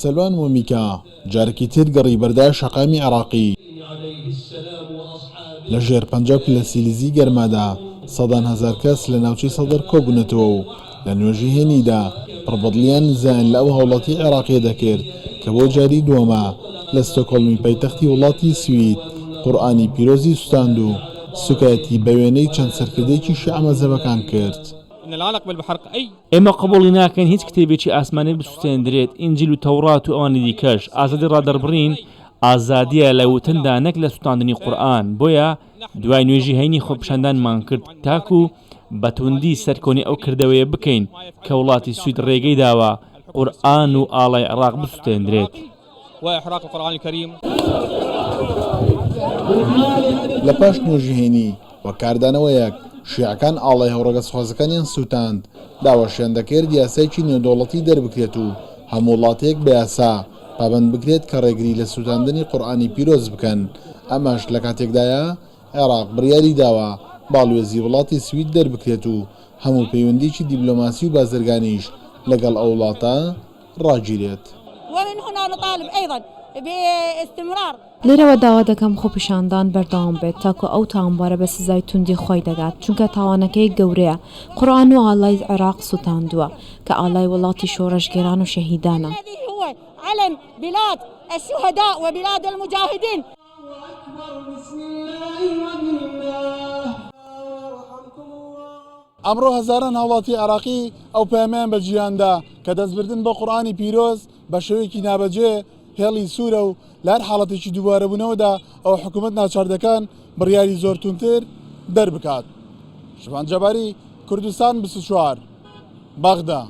سلوان مومیکا جارێکی تر گەڕی بەردای شەقامی عێراقی لە ژێر پەنجاو لە سیلیزی گەرمادا سەدان هەزار کەس لە ناوچەی سەدر کۆبوونەتەوە و لە نوێژی هێنیدا پڕبەدڵیان نزان لە ئەو هەوڵەتی عێراقیە دەکرد کە بۆ جاری دووەمە لە ستۆکۆڵمی پایتەختی وڵاتی سوید قورئانی پیرۆزی سوتاند و سوکایەتی بە وێنەی چەند سەرکردەیەکی شیعە مەزهەبەکان کرد. ئێمە قبوڵی ناکەین هیچ کتێبێکی ئاسمانی بسووتێندرێت ئینجیل و تەورات و ئەوانی دیکەش ئازادی ڕادەربڕین ئازادیە لە وتندا نەک لە سوتاندنی قورئان بۆیە دوای نوێژی هەینی خۆپیشاندانمان کرد تاکو بەتوندی سەرکۆنی ئەو کردەوەیە بکەین کە وڵاتی سوید ڕێگەی داوە قورئان و ئاڵای عێراق بسووتێندرێت. لە پاش نوێژی هێنی وە کاردانەوەیەک شیعەکان ئاڵای هەوڕەگەسخوازەکانیان سووتاند داواشیان دەکرد یاسایەکی نێودەوڵەتی دەربکرێت و هەموو وڵاتێک بە یاسا پابەند بکرێت کە ڕێگری لە سووتاندنی قورئانی پیرۆز بکەن. ئەمەش لە کاتێکدایە عێراق بڕیاری داوە باڵوێزی وڵاتی سوید دەربکرێت و هەموو پەیوەندیی دیبلۆماسی و بازرگانیش لەگەڵ ئەو وڵاتە ڕاگیرێت. لێرەوە داوا دەکەم خۆپیشاندان بەردەوام بێت تاکو ئەو تاوانبارە بە سزای توندی خۆی دەگات چونکە تاوانەکەی گەورەیە. قورئان و ئاڵای عێراق سوتاندووە کە ئاڵای وڵاتی شۆڕەشگێران و شەهیدانە. علم بلاد الشهداء وبلاد المجاهدين. ئەمڕۆ هەزاران هاوڵاتی عێراقی ئەو پەیامیان بە جیهاندا کە دەستبردن بە قورئانی پیرۆز بە شێوەیەکی نابەجێ هێڵی سوورە و لە هەر حاڵەتێکی دووبارەبوونەوەدا ئەو حکوومەت ناچاردەکان بڕیاری زۆر تونتر دەربکات. شەبان جەباری، کوردستان 24 بەغدا.